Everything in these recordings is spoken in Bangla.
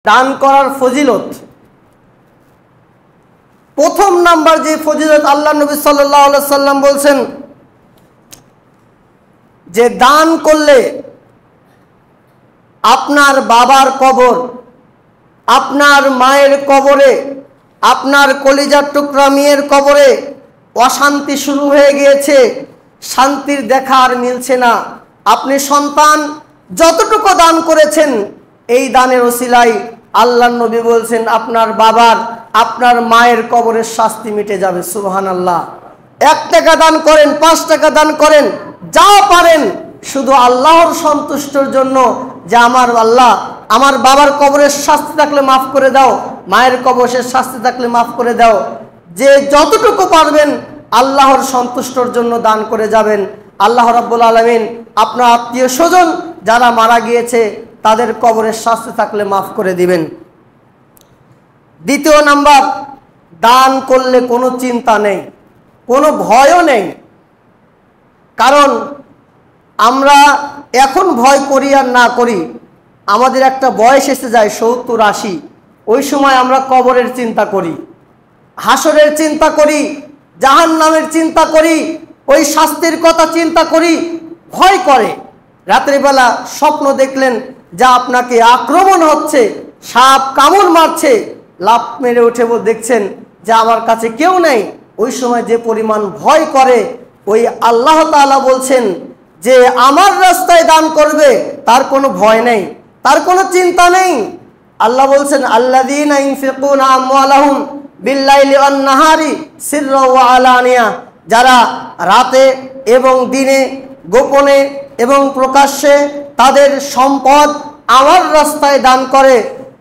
দান করার ফজিলত। প্রথম নাম্বার যে ফজিলত আল্লাহ নবী সাল্লাল্লাহু আলাইহি সাল্লাম বলছেন যে দান করলে আপনার বাবার কবর, আপনার মায়ের কবরে, আপনার কলিজার টুকরা মেয়ের কবরে অশান্তি শুরু হয়ে গিয়েছে, শান্তির দেখা আর মিলছে না। আপনি সন্তান যতটুকু দান করেছেন এই দানের ওসিলায় আল্লাহ নবী বলছেন আপনার বাবার, আপনার মায়ের কবরের শাস্তি মিটে যাবে। সুবহানাল্লাহ। 1 টাকা দান করেন, 5 টাকা দান করেন, যা পারেন, শুধু আল্লাহর সন্তুষ্টর জন্য, যে আমার আল্লাহ আমার বাবার কবরের শাস্তি থাকলে মাফ করে দাও, মায়ের কবরের শাস্তি থাকলে মাফ করে দাও। যে যতটুকু পারবেন আল্লাহর সন্তুষ্টর জন্য দান করে যাবেন। আল্লাহ রাব্বুল আলামিন আপনার আত্মীয় স্বজন যারা মারা গিয়েছে তাদের কবরের শাস্তি থাকলে মাফ করে দিবেন। দ্বিতীয় নাম্বার, দান করলে কোনো চিন্তা নেই, কোনো ভয়ও নেই। কারণ আমরা এখন ভয় করি আর না করি, আমাদের একটা বয়স এসে যায় 70-80, ওই সময় আমরা কবরের চিন্তা করি, হাসরের চিন্তা করি, জাহান্নামের চিন্তা করি, ওই শাস্তির কথা চিন্তা করি, ভয় করে। রাত্রিবেলা স্বপ্ন দেখলেন যা আপনাকে আক্রমণ হচ্ছে, সাপ কামড় মারছে, লাফ মেরে উঠে দেখছেন যে আমার কাছে কেউ নেই, ওই সময় যে পরিমাণ ভয় করে, ওই আল্লাহ তাআলা বলছেন যে আমার রাস্তায় দান করবে তার কোনো ভয় নেই, তার কোনো চিন্তা নেই। আল্লাহ বলছেন আল্লাযীনা ইনফিকুনা আমওয়ালাহুম বিল্লাইলি ওয়ান নাহারি সিররা ওয়া আলানিয়া, যারা রাতে এবং দিনে, গোপনে এবং প্রকাশ্যে তাদের সম্পদ আমার রাস্তায় দান করে,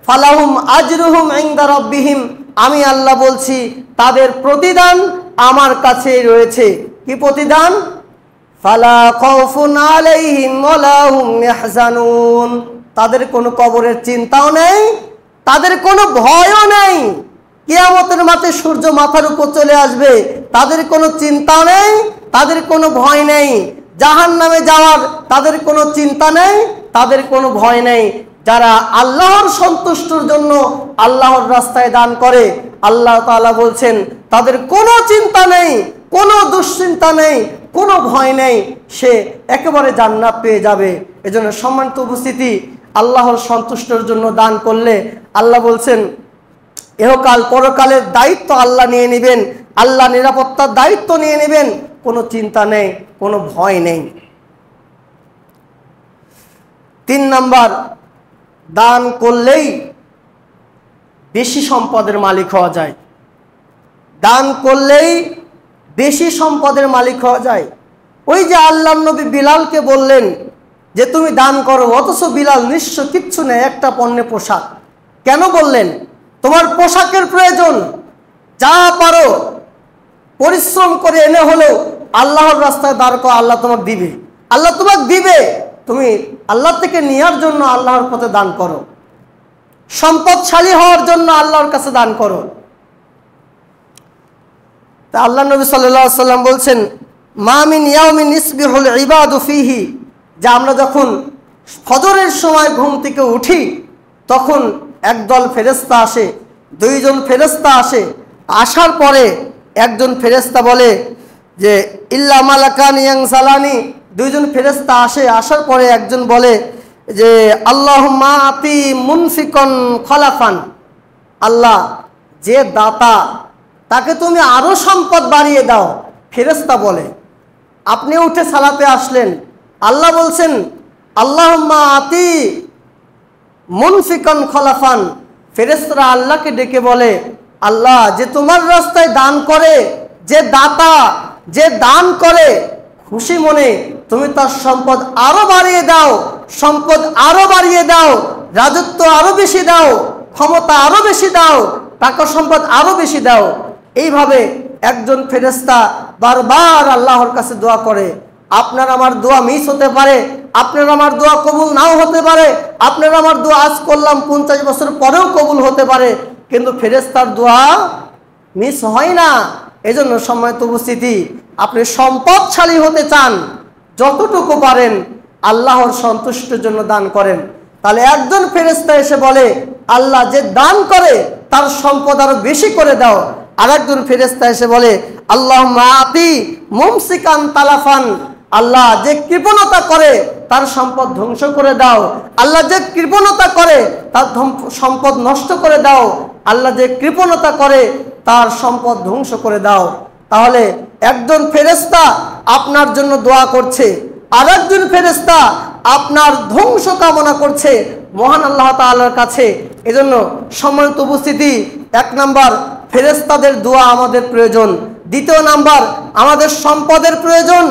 ফালাহুম আজরুহুম ইনদা রাব্বিহিম, আমি আল্লাহ বলছি তাদের প্রতিদান আমার কাছেই রয়েছে। কি প্রতিদান? ফালা খাউফুন আলাইহিম ওয়ালা হুম ইয়াহজানুন, তাদের কোনো কবরের চিন্তাও নেই, তাদের কোনো ভয়ও নেই। কিয়ামতের মাঠে সূর্য মাথার উপর চলে আসবে, তাদের কোনো চিন্তা নেই, তাদের কোনো ভয় নেই। জাহান্নামে যাওয়ার তাদের কোনো চিন্তা নেই, তাদের কোনো ভয় নেই। যারা আল্লাহর সন্তুষ্টির জন্য আল্লাহর রাস্তায় দান করে, আল্লাহ তাআলা বলছেন তাদের কোনো চিন্তা নেই, কোনো দুশ্চিন্তা নেই, কোনো ভয় নেই, সে একেবারে জান্নাত পেয়ে যাবে। এজন্য সম্মানিত উপস্থিতি, আল্লাহর সন্তুষ্টির জন্য দান করলে আল্লাহ বলছেন ইহকাল পরকালের দায়িত্ব আল্লাহ নিয়ে নেবেন, আল্লাহ নিরাপত্তার দায়িত্ব নিয়ে নেবেন, কোনো চিন্তা নেই, কোনো ভয় নেই। 3 নাম্বার, দান করলেই বেশি সম্পদের মালিক হওয়া যায়। দান করলেই বেশি সম্পদের মালিক হওয়া যায়। ওই যে আল্লাহর নবী বিলালকে বললেন যে তুমি দান করো, অথচ বিলাল নিঃস্ব, কিচ্ছু নেই, একটা পণ্যে পোশাক। কেন বললেন? তোমার পোশাকের প্রয়োজন, যা পারো পরিশ্রম করে এনে হলেও আল্লাহর রাস্তায় দাঁড় করো, আল্লাহ তোমাকে দিবে, আল্লাহ তোমাকে দিবে। তুমি আল্লাহ থেকে নেওয়ার জন্য আল্লাহর পথে দান করো, সম্পদশালী হওয়ার জন্য আল্লাহর কাছে দান করো। তা আল্লাহ নবী সাল্লাল্লাহু আলাইহি ওয়াসাল্লাম বলছেন মা মিন ইয়াউমিন ইসবিহুল ইবাদু ফিহি, যে আমরা যখন ফজরের সময় ঘুম থেকে উঠি তখন একদল ফেরেশতা আসে, 2 জন ফেরেশতা আসে। আসার পরে একজন ফেরেশতা বলে যে ইল্লা মালাকান ইয়ানসালানি, 2 জন ফেরেশতা আসে। আসার পরে একজন বলে যে আল্লাহুম্মা আতি মুনফিকান খলাফান, আল্লাহ যে দাতা তাকে তুমি আরো সম্পদ বাড়িয়ে দাও। ফেরেশতা বলে, আপনি উঠে সালাতে আসলেন, আল্লাহ বলছেন আল্লাহুম্মা আতি মুনফিকান খলাফান। ফেরেশতারা আল্লাহকে ডেকে বলে আল্লাহ যে তোমার রাস্তায় দান করে, যে দাতা, যে দান করে, খুশি মনে তুমি তার সম্পদ আরো বাড়িয়ে দাও, সম্পদ আরো বাড়িয়ে দাও, রাজত্ব আরো বেশি দাও, ক্ষমতা আরো বেশি দাও, টাকা সম্পদ আরো বেশি দাও। এইভাবে একজন ফেরেশতা বারবার আল্লাহর কাছে দোয়া করে। আপনার আমার দোয়া মিস হতে পারে, আপনার আমার দোয়া কবুল নাও হতে পারে, আপনার আমার দোয়া আজ করলাম 50 বছর পরেও কবুল হতে পারে, কিন্তু ফেরেশতার দোয়া মিস হয় না। এজন্য সম্মানিত উপস্থিতি, আপনি সম্পদশালী হতে চান, যতটুকু পারেন আল্লাহর সন্তুষ্টির জন্য দান করেন। তাহলে একজন ফেরেশতা এসে বলে, আল্লাহ যে দান করে তার সম্পদ আরো বেশি করে দাও। আর একজন ফেরেশতা এসে বলে, আল্লাহুম্মা আতি মুমসিকান তালাফান, আল্লাহ যে কৃপণতা করে তার সম্পদ ধ্বংস করে দাও। আল্লাহ যে কৃপণতা করে তার সম্পদ নষ্ট করে দাও। আল্লাহ যে কৃপণতা করে তার সম্পদ ধ্বংস করে দাও। তাহলে একজন ফেরেশতা আপনার জন্য দোয়া করছে, আর একজন ফেরেশতা আপনার ধ্বংস কামনা করছে মহান আল্লাহ তাআলার কাছে। এজন্য সম্মানিত উপস্থিতি, 1 নাম্বার ফেরেশতাদের দোয়া আমাদের প্রয়োজন। 2 নাম্বার আমাদের সম্পদের প্রয়োজন।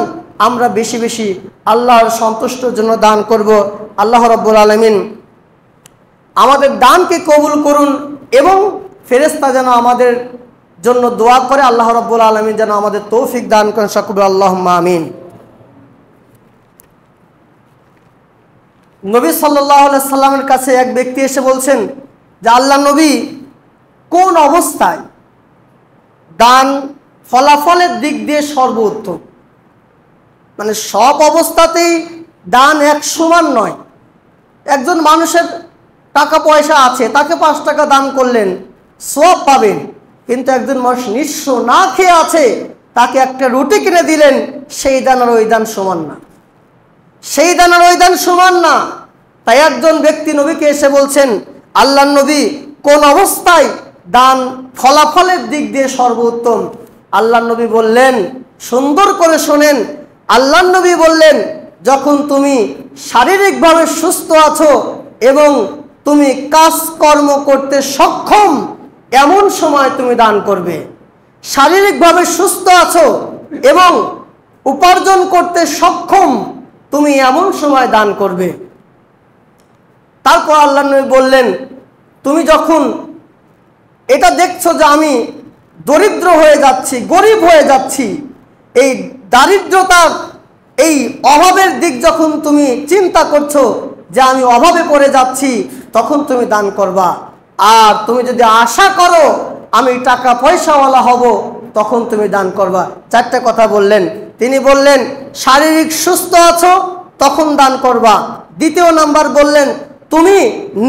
আমরা বেশি বেশি আল্লাহর সন্তুষ্টির জন্য দান করব। আল্লাহ রাব্বুল আলামিন আমাদের দানকে কবুল করুন এবং ফেরেশতা যেন আমাদের জন্য দোয়া করে। আল্লাহ রাব্বুল আলামিন যেন আমাদের তৌফিক দান করেন। সকলে আল্লাহুম্মা আমিন। নবী সাল্লাল্লাহু আলাইহি সাল্লামের কাছে এক ব্যক্তি এসে বলছেন যে, আল্লাহ নবী, কোন অবস্থায় দান ফলাফলের দিক দিয়ে সর্বোত্তম? মানে সব অবস্থাতেই দান এক সমান নয়। একজন মানুষের টাকা পয়সা আছে, তাকে 5 টাকা দান করলেন, সওয়াব পাবেন। কিন্তু একজন মানুষ নিঃস্ব না খেয়ে আছে, তাকে একটা রুটি কিনে দিলেন, সেই দান আর ওই দান সমান না। সেই দান আর ওই দান সমান না। তাই একজন ব্যক্তি নবীকে এসে বলছেন, আল্লাহ নবী, কোন অবস্থায় দান ফলাফলের দিক দিয়ে সর্বোত্তম? আল্লাহ নবী বললেন, সুন্দর করে শোনেন। আল্লাহ নবী বললেন, যখন তুমি শারীরিকভাবে সুস্থ আছো এবং তুমি কাজকর্ম করতে সক্ষম, এমন সময় তুমি দান করবে। শারীরিকভাবে সুস্থ আছো এবং উপার্জন করতে সক্ষম, তুমি এমন সময় দান করবে। তারপর আল্লাহ নবী বললেন, তুমি যখন এটা দেখছো যে আমি দরিদ্র হয়ে যাচ্ছি, গরিব হয়ে যাচ্ছি, এই দারিদ্রতার এই অভাবের দিক যখন তুমি চিন্তা করছো যে আমি অভাবে পড়ে যাচ্ছি, তখন তুমি দান করবা। আর তুমি যদি আশা করো আমি টাকা পয়সাওয়ালা হব, তখন তুমি দান করবা। 4টা কথা বললেন। তিনি বললেন, শারীরিক সুস্থ আছো তখন দান করবা। 2 নাম্বার বললেন, তুমি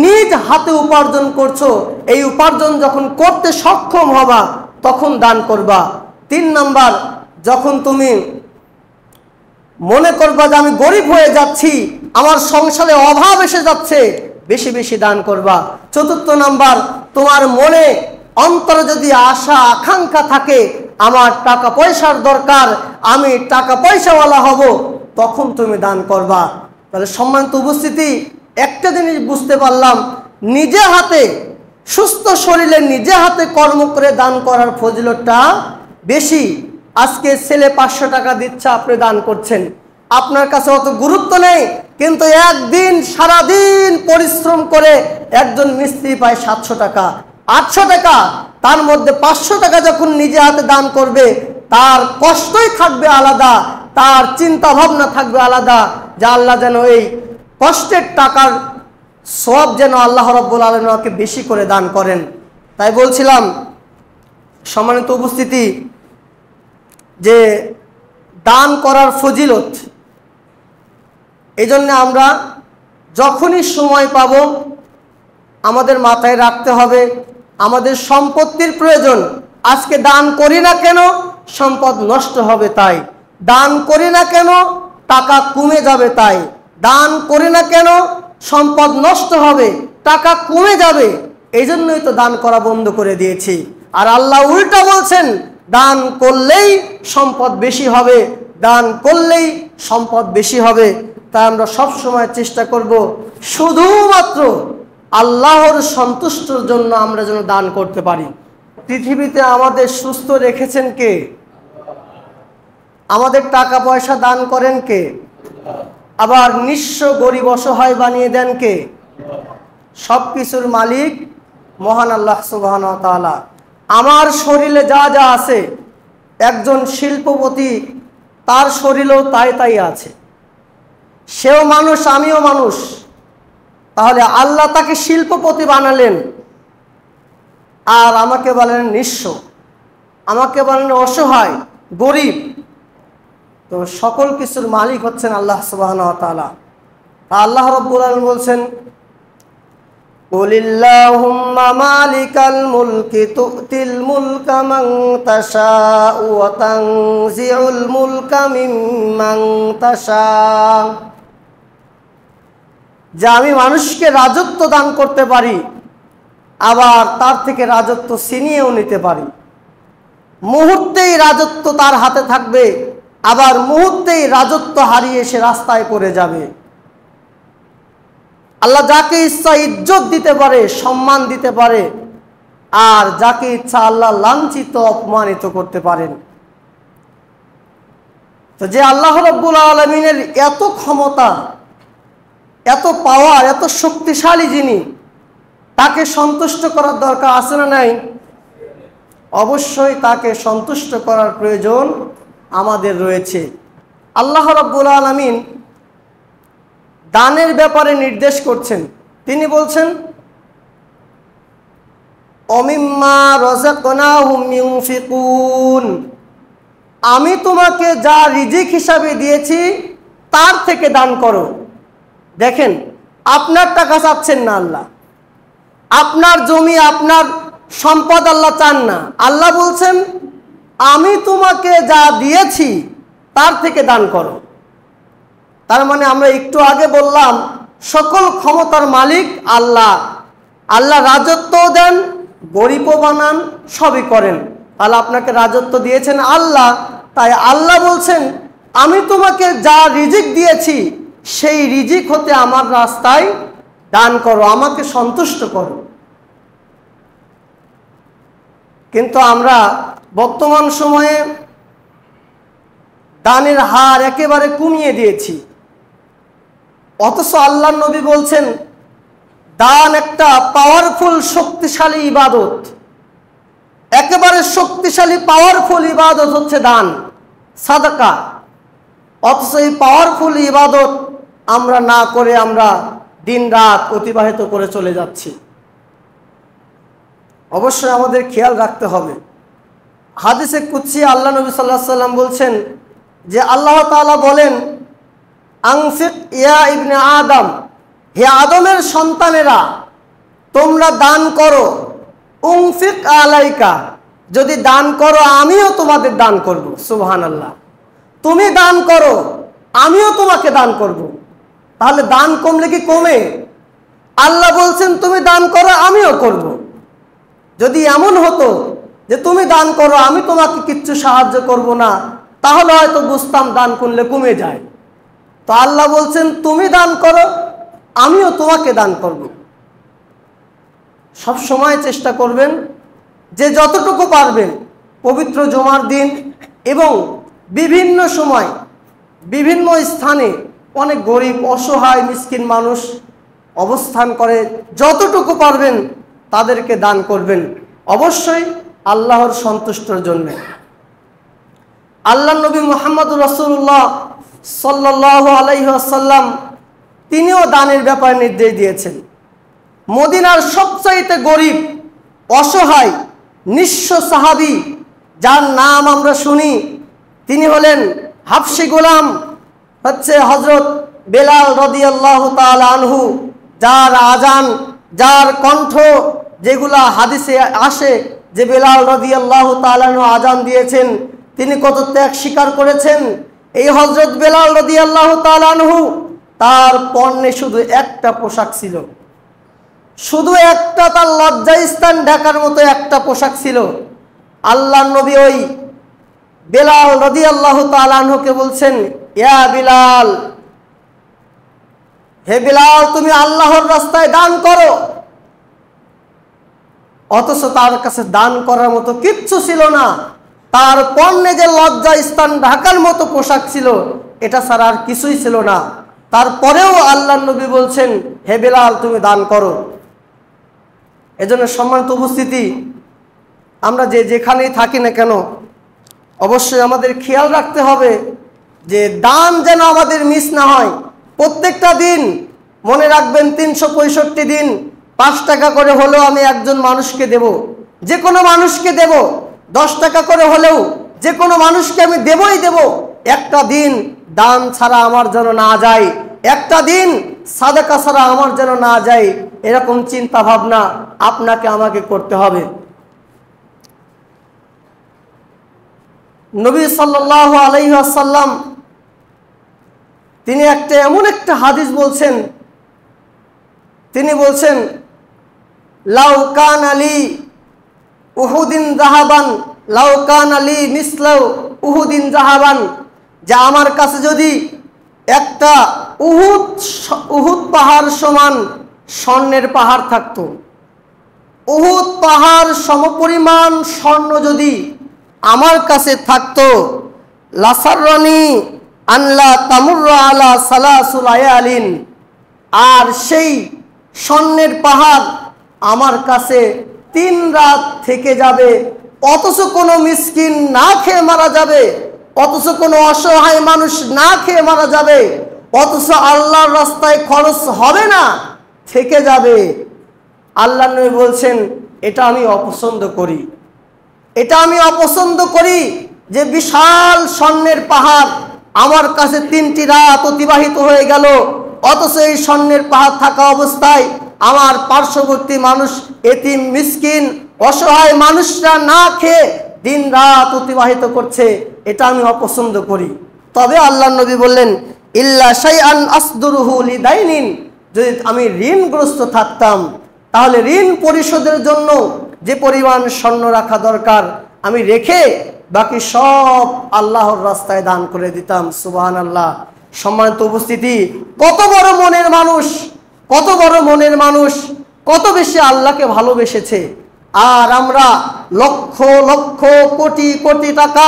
নিজ হাতে উপার্জন করছো, এই উপার্জন যখন করতে সক্ষম হবা তখন দান করবা। 3 নাম্বার, যখন তুমি মনে করবা যে আমি গরিব হয়ে যাচ্ছি, আমার সংসারে অভাব এসে যাচ্ছে, বেশি বেশি দান করবা। 4 নাম্বার, তোমার মনে অন্তরে যদি আশা আকাঙ্ক্ষা থাকে আমার টাকা পয়সার দরকার, আমি টাকা পয়সাওয়ালা হব, তখন তুমি দান করবা। তাহলে সম্মানিত উপস্থিতি, একটা জিনিস বুঝতে পারলাম, নিজে হাতে সুস্থ শরীরে নিজে হাতে কর্ম করে দান করার ফজিলতটা বেশি। আজকে ছেলে 500 টাকা দিচ্ছে, আপনি দান করছেন, আপনার কাছে অত গুরুত্ব নেই। কিন্তু একদিন সারাদিন পরিশ্রম করে একজন মিস্ত্রি পায় 700 টাকা, 800 টাকা, তার মধ্যে 500 টাকা যখন নিজে হাতে দান করবে, তার কষ্টই থাকবে আলাদা, তার চিন্তা ভাবনা থাকবে আলাদা, যে আল্লাহ যেন এই কষ্টের টাকার সওয়াব যেন আল্লাহ রাব্বুল আলামিন ওকে বেশি করে দান করেন। তাই বলছিলাম সম্মানিত উপস্থিতি, যে দান করার ফজিলত, এই জন্য আমরা যখনই সময় পাব আমাদের মাথায় রাখতে হবে আমাদের সম্পত্তির প্রয়োজন। আজকে দান করি না কেন? সম্পদ নষ্ট হবে তাই। দান করি না কেন? টাকা কমে যাবে তাই। দান করি না কেন? সম্পদ নষ্ট হবে, টাকা কমে যাবে। এই জন্যই তো দান করা বন্ধ করে দিয়েছি। আর আল্লাহ উল্টা বলছেন, দান করলেই সম্পদ বেশি হবে, দান করলেই সম্পদ বেশি হবে। তাই আমরা সব সময় চেষ্টা করব শুধুমাত্র আল্লাহর সন্তুষ্টির জন্য আমরা যেন দান করতে পারি। পৃথিবীতে আমাদের সুস্থ রেখেছেন কে? আমাদের টাকা পয়সা দান করেন কে? আবার নিঃস্ব গরিব অসহায় বানিয়ে দেন কে? সব কিছুর মালিক মহান আল্লাহ সুবহানাহু ওয়া তাআলা। আমার শরীরে যা যা আছে, একজন শিল্পপতি তার শরীরেও তাই তাই আছে, সেও মানুষ, আমিও মানুষ। তাহলে আল্লাহ তাকে শিল্পপতি বানালেন আর আমাকে বলেন নিঃস্ব, আমাকে বলেন অসহায়, গরিব। তো সকল কিছুর মালিক হচ্ছেন আল্লাহ সুবহানাহু ওয়া তাআলা। আল্লাহ রাব্বুল আলামিন বলছেন, কুলিল্লাহুম্মা মালিকাল মুলকি তু'তিল মুলকা মান তাশাউ ওয়া তানজিউল মুলকা মিম্মান তাশাউ। যে আমি মানুষকে রাজত্ব দান করতে পারি, আবার তার থেকে রাজত্ব ছিনিয়েও নিতে পারি। মুহূর্তেই রাজত্ব তার হাতে থাকবে, আবার মুহূর্তেই রাজত্ব হারিয়ে সে রাস্তায় পড়ে যাবে। আল্লাহ যাকে ইচ্ছা ইজ্জত দিতে পারে, সম্মান দিতে পারে, আর যাকে ইচ্ছা আল্লাহ লাঞ্ছিত অপমানিত করতে পারেন। তো যে আল্লাহ রাব্বুল আলামিনের এত ক্ষমতা, এত পাওয়ার, এত শক্তিশালী যিনি, তাকে সন্তুষ্ট করার দরকার আছে না নাই? অবশ্যই তাকে সন্তুষ্ট করার প্রয়োজন আমাদের রয়েছে। আল্লাহ রাব্বুল আলামিন দানের ব্যাপারে নির্দেশ করছেন। তিনি বলছেন, অমিম্মা রাযাকনাহুম ইউনফিকুন, আমি তোমাকে যা রিজিক হিসাবে দিয়েছি তার থেকে দান করো। দেখেন, আপনার টাকা চাচ্ছেন না আল্লাহ, আপনার জমি, আপনার সম্পদ আল্লাহ চান না। আল্লাহ বলছেন, আমি তোমাকে যা দিয়েছি তার থেকে দান করো। তার মানে আমরা একটু আগে বললাম, সকল ক্ষমতার মালিক আল্লাহ। আল্লাহ রাজত্বও দেন, গরিবও বানান, সবই করেন। তাহলে আপনাকে রাজত্ব দিয়েছেন আল্লাহ, তাই আল্লাহ বলছেন, আমি তোমাকে যা রিজিক দিয়েছি সেই রিজিক হতে আমার রাস্তায় দান করো, আমাকে সন্তুষ্ট করো। কিন্তু আমরা বর্তমান সময়ে দানের হার একেবারে কমিয়ে দিয়েছি। অথচ আল্লাহর নবী বলছেন, দান একটা পাওয়ারফুল শক্তিশালী ইবাদত। একেবারে শক্তিশালী পাওয়ারফুল ইবাদত হচ্ছে দান, সাদাকা। অথচ এই পাওয়ারফুল ইবাদত আমরা না করে আমরা দিন রাত অতিবাহিত করে চলে যাচ্ছি। অবশ্যই আমাদের খেয়াল রাখতে হবে। হাদিসে কুদসি আল্লাহ নবী সাল্লাল্লাহু আলাইহি সাল্লাম বলছেন যে আল্লাহ তাআলা বলেন, আনফিক ইয়া ইবনে আদম, হে আদমের সন্তানেরা তোমরা দান করো। উনফিক আলাইকা, যদি দান করো আমিও তোমাদের দান করব। সুবহানাল্লাহ। তুমি দান করো, আমিও তোমাকে দান করব। তাহলে দান কমলে কি কমে? আল্লাহ বলছেন তুমি দান করো, আমিও করব। যদি এমন হতো যে তুমি দান করো, আমি তোমাকে কিচ্ছু সাহায্য করব না, তাহলে হয়তো বুঝতাম দান করলে কমে যায়। তো আল্লাহ বলছেন তুমি দান করো, আমিও তোমাকে দান করব। সব সময় চেষ্টা করবেন যে যতটুকু পারবেন, পবিত্র জুমার দিন এবং বিভিন্ন সময় বিভিন্ন স্থানে অনেক গরিব, অসহায়, মিসকিন মানুষ অবস্থান করে, যতটুকু পারবেন তাদেরকে দান করবেন, অবশ্যই আল্লাহর সন্তুষ্টির জন্য। আল্লাহ নবী মুহাম্মদুর রাসূলুল্লাহ সাল্লাল্লাহু আলাইহি ওয়াসাল্লাম তিনিও দানের ব্যাপারে নির্দেশ দিয়েছেন। মদিনার সবচাইতে গরিব, অসহায়, নিঃস্ব সাহাবী যার নাম আমরা শুনি, তিনি হলেন হাবশী গোলাম, হচ্ছে হযরত বেলাল রাদিয়াল্লাহু তাআলা আনহু, যার আজান, যার কণ্ঠ, যেগুলা হাদিসে আসে যে বেলাল রাদিয়াল্লাহু তাআলা আনহু আজান দিয়েছেন, তিনি কত ত্যাগ স্বীকার করেছেন। এই হযরত বেলাল রাদিয়াল্লাহু তাআলা আনহু, তার পরনে শুধু একটা পোশাক ছিল, শুধু একটা, তার লজ্জাস্থান ঢাকার মতো একটা পোশাক ছিল। আল্লাহর নবী ওই বেলাল রাদিয়াল্লাহু তাআলা আনহুকে বলছেন, ইয়া বিলাল, হে বিলাল, তুমি আল্লাহর রাস্তায় দান করো। অথচ তার কাছে দান করার মতো কিচ্ছু ছিল না। তার পরনে যে লজ্জা স্থান ঢাকার মতো পোশাক ছিল, এটা ছাড়া আর কিছুই ছিল না। তারপরেও আল্লাহর নবী বলছেন, হে বিলাল, তুমি দান করো। এজন্য সম্মানিত উপস্থিতি, আমরা যেখানেই থাকি না কেন, অবশ্যই আমাদের খেয়াল রাখতে হবে যে দান যেন আমাদের মিস না হয়। প্রত্যেকটা দিন মনে রাখবেন, 365 দিন 5 টাকা করে হলেও আমি একজন মানুষকে দেব, যে কোনো মানুষকে দেব। 10 টাকা করে হলেও যে কোনো মানুষকে আমি দেবই দেব। একটা দিন দান ছাড়া আমার যেন না যায়। একটা দিন সাদাকা ছাড়া আমার যেন না যায়, এরকম চিন্তা ভাবনা আপনাকে আমাকে করতে হবে। নবী সাল্লাল্লাহু আলাইহি ওয়াসাল্লাম তিনি এমন একটা হাদিস বলছেন, তিনি বলছেন, লাউ কান আলী উহুদিন যাহাবান, লাউ কান আলী মিসলাউ উহুদিন যাহাবান, যে আমার কাছে যদি একটা উহুদ পাহাড় সমান স্বর্ণের পাহাড় থাকতো, উহুদ পাহাড় সমপরিমাণ স্বর্ণ যদি আমার কাছে থাকতো, লাসাররানি আনলা তামুররা আলা সালাসুল আয়ালিন, আর সেই স্বর্ণের পাহাড় আমার কাছে 3 রাত থেকে যাবে, অথচ কোনো মিসকিন না খেয়ে মারা যাবে, অথচ কোনো অসহায় মানুষ না খেয়ে মারা যাবে, অথচ আল্লাহর রাস্তায় খরচ হবে না, থেকে যাবে। আল্লাহ নবী বলছেন, এটা আমি অপছন্দ করি, এটা আমি অপছন্দ করি যে বিশাল স্বর্ণের পাহাড় আমার কাছে 3টি রাত অতিবাহিত হয়ে গেল, অথচ এই স্বর্ণের পাহাড় থাকা অবস্থায় আমার পার্শ্ববর্তী মানুষ, এতিম মিসকিন অসহায় মানুষরা না খেয়ে দিন রাত অতিবাহিত করছে, এটা আমি অপছন্দ করি। তবে আল্লাহ নবী বললেন, ইল্লা শাইআন আসদুরুহু লিদাইনিন, যদি আমি ঋণগ্রস্ত থাকতাম তাহলে ঋণ পরিশোধের জন্য যে পরিমাণ স্বর্ণ রাখা দরকার আমি রেখে বাকি সব আল্লাহর রাস্তায় দান করে দিতাম। সুবহানাল্লাহ। সম্মানিত উপস্থিতি, কত বড় মনের মানুষ, কত বড় মনের মানুষ, কত বেশি আল্লাহকে ভালোবেসেছে। আর আমরা লক্ষ লক্ষ কোটি কোটি টাকা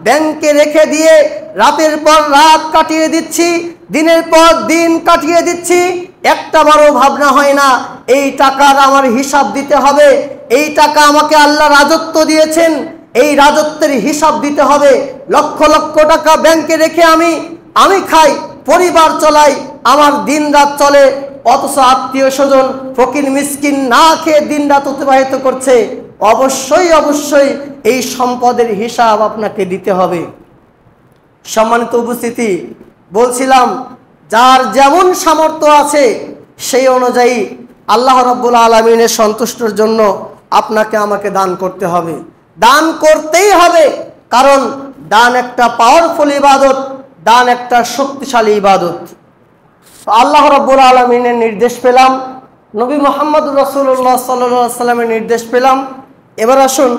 ব্যাংকে রেখে দিয়ে রাতের পর রাত কাটিয়ে দিচ্ছি, দিনের পর দিন কাটিয়ে দিচ্ছি, একটা বারও ভাবনা হয় না এই টাকার আমার হিসাব দিতে হবে, এই টাকা আমাকে আল্লাহ রাজত্ব দিয়েছেন, এই রাজত্বের হিসাব দিতে হবে। লক্ষ লক্ষ টাকা ব্যাংকে রেখে আমি খাই, পরিবার চলাই, আমার দিন রাত চলে, অথচ আত্মীয় স্বজন ফকির মিসকিন না খেয়ে দিন রাত অতিবাহিত করছে। অবশ্যই অবশ্যই এই সম্পদের হিসাব আপনাকে দিতে হবে। সম্মানিত উপস্থিতি, বলছিলাম যার যেমন সামর্থ্য আছে সেই অনুযায়ী আল্লাহ রাব্বুল আলামিনের সন্তুষ্টির জন্য আপনাকে আমাকে দান করতে হবে, দান করতেই হবে। কারণ দান একটা পাওয়ারফুল ইবাদত, দান একটা শক্তিশালী ইবাদত। আল্লাহ রাব্বুল আলামিনের নির্দেশ পেলাম, নবী মুহাম্মদ রাসূলুল্লাহ সাল্লাল্লাহু আলাইহি ওয়াসাল্লামের নির্দেশ পেলাম। এবার আসুন